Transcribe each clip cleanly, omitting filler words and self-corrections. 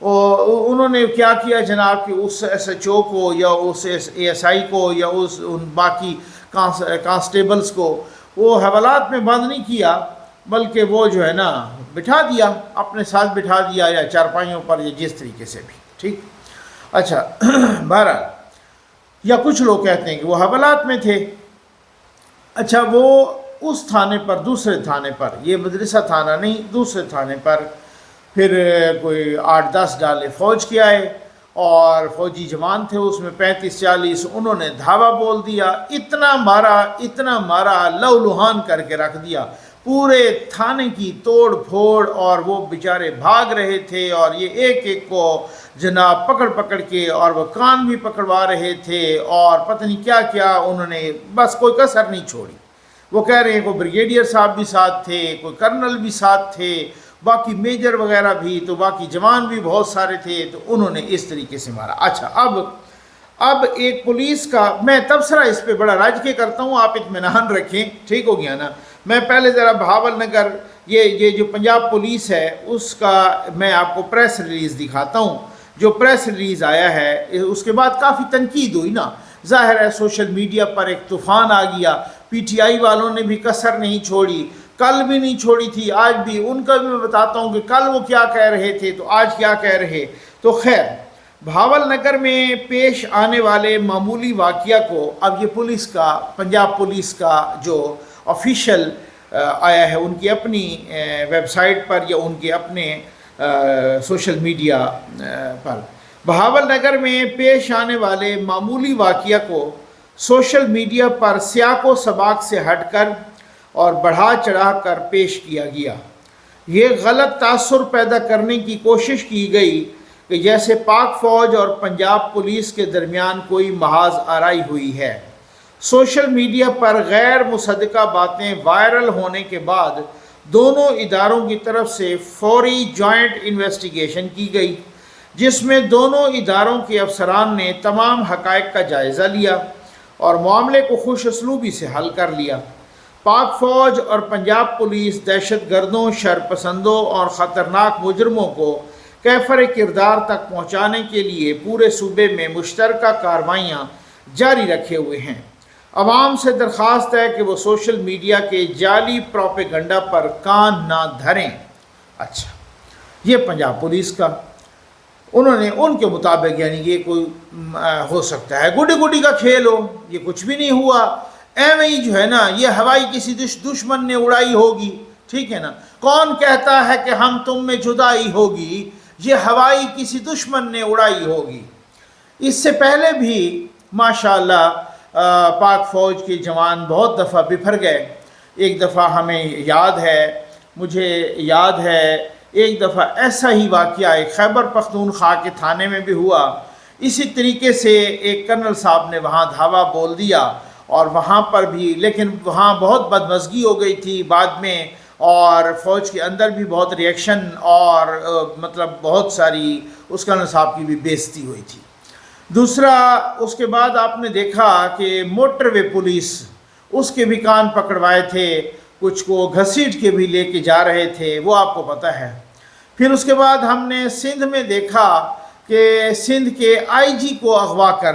انہوں نے کیا کیا جناب کہ اس ایس ایچ او کو یا اس اے ایس آئی کو یا ان باقی کانسٹیبلز کو وہ حوالات میں بند نہیں کیا، بلکہ وہ جو ہے نا بٹھا دیا، اپنے ساتھ بٹھا دیا یا چارپائیوں پر یا جس طریقے سے بھی، ٹھیک۔ اچھا بہرحال یا کچھ لوگ کہتے ہیں کہ وہ حوالات میں تھے۔ اچھا وہ اس تھانے پر، دوسرے تھانے پر، یہ مدرسہ تھانہ نہیں، دوسرے تھانے پر پھر کوئی 8-10 ڈالے فوج کے آئے اور فوجی جوان تھے، اس میں 35-40، انہوں نے دھاوا بول دیا، اتنا مارا لہو لہان کر کے رکھ دیا، پورے تھانے کی توڑ پھوڑ، اور وہ بیچارے بھاگ رہے تھے اور یہ ایک ایک کو جناب پکڑ کے، اور وہ کان بھی پکڑوا رہے تھے اور پتہ نہیں کیا کیا، انہوں نے بس کوئی کسر نہیں چھوڑی۔ وہ کہہ رہے ہیں کوئی بریگیڈیئر صاحب بھی ساتھ تھے، کوئی کرنل بھی ساتھ تھے، باقی میجر وغیرہ بھی، تو باقی جوان بھی بہت سارے تھے، تو انہوں نے اس طریقے سے مارا۔ اچھا اب ایک پولیس کا میں تبصرہ اس پہ بڑا راج کے کرتا ہوں، آپ اطمینان رکھیں، ٹھیک ہو گیا نا۔ میں پہلے ذرا بہاول نگر یہ جو پنجاب پولیس ہے اس کا میں آپ کو پریس ریلیز دکھاتا ہوں، جو پریس ریلیز آیا ہے۔ اس کے بعد کافی تنقید ہوئی نا، ظاہر ہے سوشل میڈیا پر ایک طوفان آ گیا، پی ٹی آئی والوں نے بھی کسر نہیں چھوڑی، کل بھی نہیں چھوڑی تھی، آج بھی ان کا بھی میں بتاتا ہوں کہ کل وہ کیا کہہ رہے تھے تو آج کیا کہہ رہے۔ تو خیر بہاول نگر میں پیش آنے والے معمولی واقعہ کو اب یہ پولیس کا، پنجاب پولیس کا جو آفیشیل آیا ہے ان کی اپنی ویب سائٹ پر یا ان کے اپنے سوشل میڈیا پر، بہاول نگر میں پیش آنے والے معمولی واقعہ کو سوشل میڈیا پر سیاق و سباق سے ہٹ کر اور بڑھا چڑھا کر پیش کیا گیا۔ یہ غلط تاثر پیدا کرنے کی کوشش کی گئی کہ جیسے پاک فوج اور پنجاب پولیس کے درمیان کوئی محاذ آرائی ہوئی ہے۔ سوشل میڈیا پر غیر مصدقہ باتیں وائرل ہونے کے بعد دونوں اداروں کی طرف سے فوری جوائنٹ انویسٹیگیشن کی گئی، جس میں دونوں اداروں کے افسران نے تمام حقائق کا جائزہ لیا اور معاملے کو خوش اسلوبی سے حل کر لیا۔ پاک فوج اور پنجاب پولیس دہشت گردوں، شرپسندوں اور خطرناک مجرموں کو کیفر کردار تک پہنچانے کے لیے پورے صوبے میں مشترکہ کارروائیاں جاری رکھے ہوئے ہیں۔ عوام سے درخواست ہے کہ وہ سوشل میڈیا کے جعلی پروپیگنڈا پر کان نہ دھریں۔ اچھا یہ پنجاب پولیس کا، انہوں نے ان کے مطابق یعنی یہ کوئی ہو سکتا ہے گڈی کا کھیل ہو، یہ کچھ بھی نہیں ہوا، ایویں ہی جو ہے نا یہ ہوائی کسی دشمن نے اڑائی ہوگی، ٹھیک ہے نا۔ کون کہتا ہے کہ ہم تم میں جدائی ہوگی، یہ ہوائی کسی دشمن نے اڑائی ہوگی۔ اس سے پہلے بھی ماشاءاللہ پاک فوج کے جوان بہت دفعہ بپھر گئے۔ ایک دفعہ ہمیں یاد ہے، مجھے یاد ہے ایک دفعہ ایسا ہی واقعہ ایک خیبر پختونخوا کے تھانے میں بھی ہوا۔ اسی طریقے سے ایک کرنل صاحب نے وہاں دھاوا بول دیا اور وہاں پر بھی، لیکن وہاں بہت بدمزگی ہو گئی تھی بعد میں، اور فوج کے اندر بھی بہت ریئیکشن اور مطلب بہت ساری اس کرنل صاحب کی بھی بےعزتی ہوئی تھی۔ دوسرا اس کے بعد آپ نے دیکھا کہ موٹر وے پولیس، اس کے بھی کان پکڑوائے تھے، کچھ کو گھسیٹ کے بھی لے کے جا رہے تھے، وہ آپ کو پتہ ہے۔ پھر اس کے بعد ہم نے سندھ میں دیکھا کہ سندھ کے آئی جی کو اغوا کر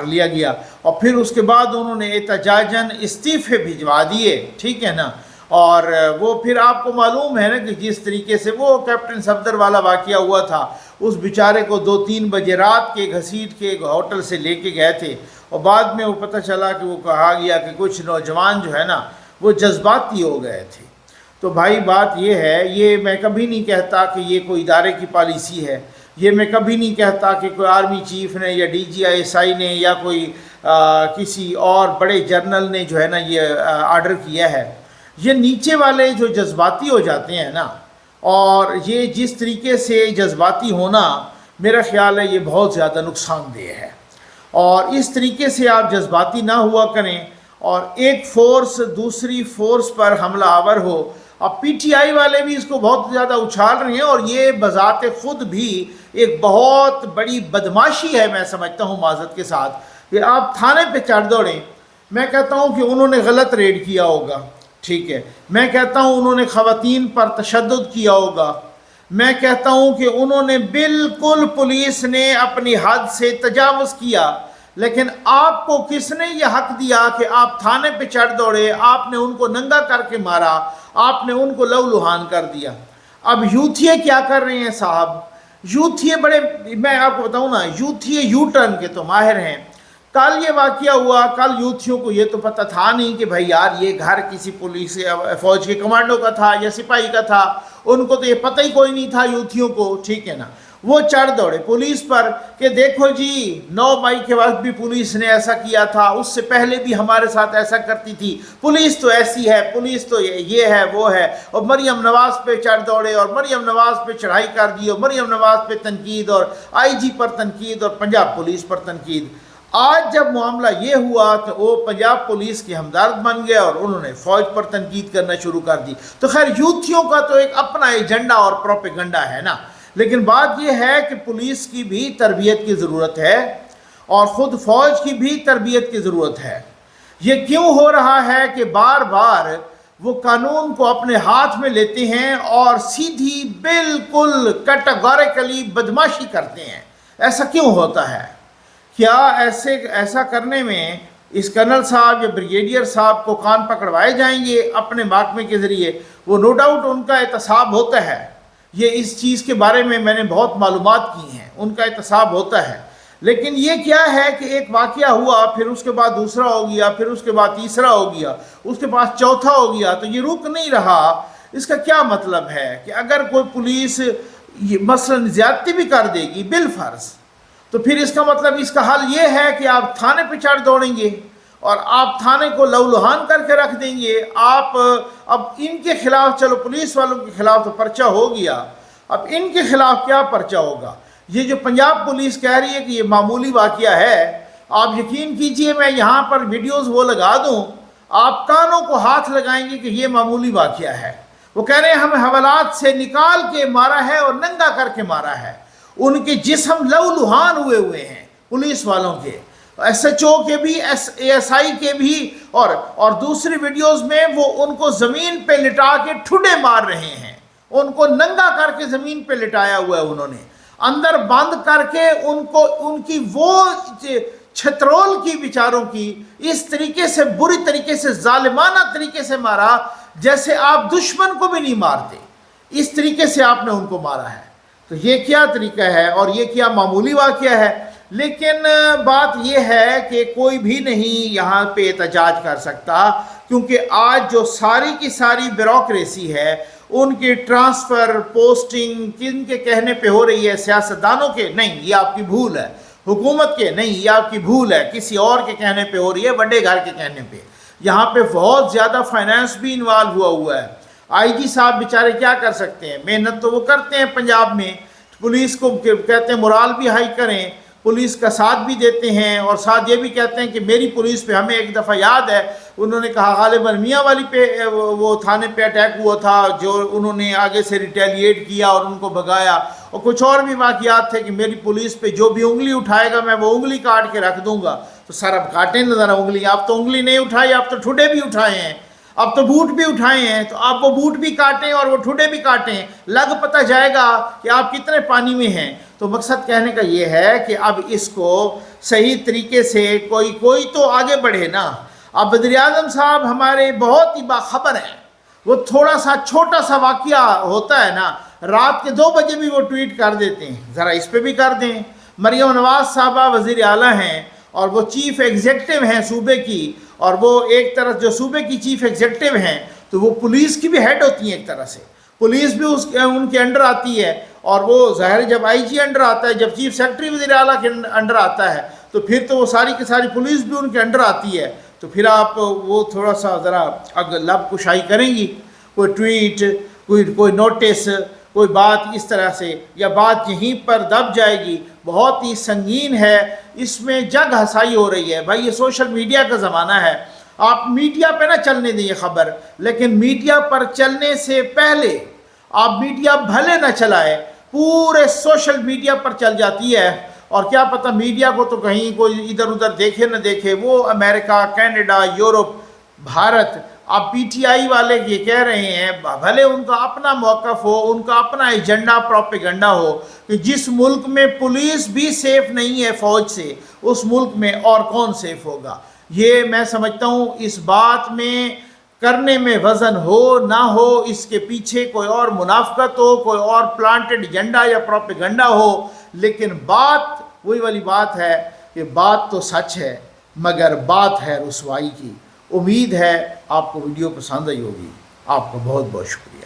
لیا گیا اور پھر اس کے بعد انہوں نے احتجاجاً استعفے بھجوا دیے، ٹھیک ہے نا۔ اور وہ پھر آپ کو معلوم ہے نا کہ جس طریقے سے وہ کیپٹن صفدر والا واقعہ ہوا تھا، اس بیچارے کو 2-3 بجے رات کے گھسیٹ کے ہوٹل سے لے کے گئے تھے، اور بعد میں وہ پتہ چلا کہ وہ کہا گیا کہ کچھ نوجوان جو ہے نا وہ جذباتی ہو گئے تھے۔ تو بھائی بات یہ ہے، یہ میں کبھی نہیں کہتا کہ یہ کوئی ادارے کی پالیسی ہے، یہ میں کبھی نہیں کہتا کہ کوئی آرمی چیف نے یا D G I S I نے یا کوئی کسی اور بڑے جرنل نے جو ہے نا یہ آرڈر کیا ہے۔ یہ نیچے والے جو جذباتی ہو جاتے ہیں نا، اور یہ جس طریقے سے جذباتی ہونا میرا خیال ہے یہ بہت زیادہ نقصان دہ ہے، اور اس طریقے سے آپ جذباتی نہ ہوا کریں اور ایک فورس دوسری فورس پر حملہ آور ہو۔ اب پی ٹی آئی والے بھی اس کو بہت زیادہ اچھال رہے ہیں، اور یہ بذات خود بھی ایک بہت بڑی بدماشی ہے، میں سمجھتا ہوں معذرت کے ساتھ، کہ آپ تھانے پہ چڑھ دوڑیں۔ میں کہتا ہوں کہ انہوں نے غلط ریڈ کیا ہوگا، ٹھیک ہے، میں کہتا ہوں انہوں نے خواتین پر تشدد کیا ہوگا، میں کہتا ہوں کہ انہوں نے بالکل پولیس نے اپنی حد سے تجاوز کیا، لیکن آپ کو کس نے یہ حق دیا کہ آپ تھانے پہ چڑھ دوڑے؟ آپ نے ان کو ننگا کر کے مارا، آپ نے ان کو لہو لہان کر دیا۔ اب یوتھیے کیا کر رہے ہیں صاحب؟ یوتھیے بڑے، میں آپ کو بتاؤں نا، یوتھیے یو ٹرن کے تو ماہر ہیں۔ کل یہ واقعہ ہوا، کل یوتھیوں کو یہ تو پتہ تھا نہیں کہ بھائی یار یہ گھر کسی پولیس فوج کے کمانڈو کا تھا یا سپاہی کا تھا، ان کو تو یہ پتہ ہی کوئی نہیں تھا یوتھیوں کو، ٹھیک ہے نا۔ وہ چڑھ دوڑے پولیس پر کہ دیکھو جی 9 مئی کے وقت بھی پولیس نے ایسا کیا تھا، اس سے پہلے بھی ہمارے ساتھ ایسا کرتی تھی، پولیس تو ایسی ہے، پولیس تو یہ ہے وہ ہے، اور مریم نواز پہ چڑھ دوڑے اور مریم نواز پہ چڑھائی کر دی، اور مریم نواز پہ تنقید، اور آئی جی پر تنقید، اور پنجاب پولیس پر تنقید۔ آج جب معاملہ یہ ہوا تو وہ پنجاب پولیس کے ہمدرد بن گئے اور انہوں نے فوج پر تنقید کرنا شروع کر دی۔ تو خیر یوتھیوں کا تو ایک اپنا ایجنڈا اور پروپیگنڈا ہے نا، لیکن بات یہ ہے کہ پولیس کی بھی تربیت کی ضرورت ہے اور خود فوج کی بھی تربیت کی ضرورت ہے۔ یہ کیوں ہو رہا ہے کہ بار بار وہ قانون کو اپنے ہاتھ میں لیتے ہیں اور سیدھی بالکل کیٹیگوریکلی بدماشی کرتے ہیں؟ ایسا کیوں ہوتا ہے؟ کیا ایسا کرنے میں اس کرنل صاحب یا بریگیڈیئر صاحب کو کان پکڑوائے جائیں گے اپنے محکمے کے ذریعے؟ وہ نو ڈاؤٹ ان کا احتساب ہوتا ہے، یہ اس چیز کے بارے میں میں نے بہت معلومات کی ہیں، ان کا احتساب ہوتا ہے، لیکن یہ کیا ہے کہ ایک واقعہ ہوا، پھر اس کے بعد دوسرا ہو گیا، پھر اس کے بعد تیسرا ہو گیا، اس کے بعد چوتھا ہو گیا، تو یہ رک نہیں رہا۔ اس کا کیا مطلب ہے کہ اگر کوئی پولیس مثلا زیادتی بھی کر دے گی بالفرض، تو پھر اس کا مطلب اس کا حل یہ ہے کہ آپ تھانے پہ چڑھ دوڑیں گے اور آپ تھانے کو لہو لہان کر کے رکھ دیں گے۔ آپ اب ان کے خلاف، چلو پولیس والوں کے خلاف تو پرچہ ہو گیا، اب ان کے خلاف کیا پرچہ ہوگا؟ یہ جو پنجاب پولیس کہہ رہی ہے کہ یہ معمولی واقعہ ہے، آپ یقین کیجئے میں یہاں پر ویڈیوز وہ لگا دوں، آپ کانوں کو ہاتھ لگائیں گے کہ یہ معمولی واقعہ ہے۔ وہ کہہ رہے ہیں ہمیں حوالات سے نکال کے مارا ہے اور ننگا کر کے مارا ہے، ان کے جسم لہو لہان ہوئے ہیں پولیس والوں کے، ایس ایچ او کے بھی، اے ایس آئی کے بھی، اور دوسری ویڈیوز میں وہ ان کو زمین پہ لٹا کے ٹھڈے مار رہے ہیں، ان کو ننگا کر کے زمین پہ لٹایا ہوا ہے، انہوں نے اندر بند کر کے ان کی وہ چھترول کی بیچاروں کی اس طریقے سے بری طریقے سے ظالمانہ طریقے سے مارا جیسے آپ دشمن کو بھی نہیں مارتے، اس طریقے سے آپ نے ان کو مارا ہے۔ تو یہ کیا طریقہ ہے اور یہ کیا معمولی واقعہ ہے؟ لیکن بات یہ ہے کہ کوئی بھی نہیں یہاں پہ احتجاج کر سکتا، کیونکہ آج جو ساری کی ساری بیوروکریسی ہے، ان کی ٹرانسفر پوسٹنگ کن کے کہنے پہ ہو رہی ہے؟ سیاستدانوں کے؟ نہیں، یہ آپ کی بھول ہے۔ حکومت کے؟ نہیں، یہ آپ کی بھول ہے، کسی اور کے کہنے پہ ہو رہی ہے، بڑے گھر کے کہنے پہ۔ یہاں پہ بہت زیادہ فائنانس بھی انوالو ہوا ہے۔ آئی جی صاحب بیچارے کیا کر سکتے ہیں؟ محنت تو وہ کرتے ہیں پنجاب میں، پولیس کو کہتے ہیں مورال بھی ہائی کریں، پولیس کا ساتھ بھی دیتے ہیں، اور ساتھ یہ بھی کہتے ہیں کہ میری پولیس پہ، ہمیں ایک دفعہ یاد ہے انہوں نے کہا غالباً میاں والی پہ وہ تھانے پہ اٹیک ہوا تھا، جو انہوں نے آگے سے ریٹیلیٹ کیا اور ان کو بھگایا، اور کچھ اور بھی واقعات تھے کہ میری پولیس پہ جو بھی انگلی اٹھائے گا میں وہ انگلی کاٹ کے رکھ دوں گا۔ تو سر اب کاٹیں نہ ذرا انگلی، آپ تو انگلی نہیں اٹھائی، آپ تو ٹھڈے بھی اٹھائے ہیں، اب تو بوٹ بھی اٹھائے ہیں، تو آپ وہ بوٹ بھی کاٹیں اور وہ ٹھڈے بھی کاٹیں، لگ پتہ جائے گا کہ آپ کتنے پانی میں ہیں۔ تو مقصد کہنے کا یہ ہے کہ اب اس کو صحیح طریقے سے کوئی تو آگے بڑھے نا۔ اب وزیر اعظم صاحب ہمارے بہت ہی باخبر ہیں، وہ تھوڑا سا چھوٹا سا واقعہ ہوتا ہے نا، رات کے 2 بجے بھی وہ ٹویٹ کر دیتے ہیں، ذرا اس پہ بھی کر دیں۔ مریم نواز صاحبہ وزیر اعلیٰ ہیں اور وہ چیف ایگزیکٹو ہیں صوبے کی، اور وہ ایک طرح جو صوبے کی چیف ایگزیکٹو ہیں تو وہ پولیس کی بھی ہیڈ ہوتی ہیں، ایک طرح سے پولیس بھی ان کے انڈر آتی ہے، اور وہ ظاہر جب آئی جی انڈر آتا ہے، جب چیف سیکرٹری وزیر اعلیٰ کے انڈر آتا ہے تو پھر تو وہ ساری کی ساری پولیس بھی ان کے انڈر آتی ہے، تو پھر آپ وہ تھوڑا سا ذرا لب کشائی کریں گی، کوئی ٹویٹ، کوئی نوٹس، کوئی بات اس طرح سے، یا بات یہیں پر دب جائے گی، بہت ہی سنگین ہے، اس میں جگ ہسائی ہو رہی ہے۔ بھائی یہ سوشل میڈیا کا زمانہ ہے، آپ میڈیا پہ نہ چلنے دیں یہ خبر، لیکن میڈیا پر چلنے سے پہلے آپ میڈیا بھلے نہ چلائے، پورے سوشل میڈیا پر چل جاتی ہے، اور کیا پتہ میڈیا کو تو کہیں کوئی ادھر ادھر دیکھے نہ دیکھے، وہ امریکہ، کینیڈا، یورپ، بھارت، اب پی ٹی آئی والے یہ کہہ رہے ہیں بھلے ان کا اپنا موقف ہو، ان کا اپنا ایجنڈا پروپیگنڈا ہو کہ جس ملک میں پولیس بھی سیف نہیں ہے فوج سے، اس ملک میں اور کون سیف ہوگا۔ یہ میں سمجھتا ہوں اس بات میں کرنے میں وزن ہو نہ ہو، اس کے پیچھے کوئی اور منافقت ہو، کوئی اور پلانٹڈ ایجنڈا یا پروپیگنڈا ہو، لیکن بات وہی والی بات ہے کہ بات تو سچ ہے مگر بات ہے رسوائی کی۔ امید ہے آپ کو ویڈیو پسند آئی ہوگی۔ آپ کا بہت بہت شکریہ۔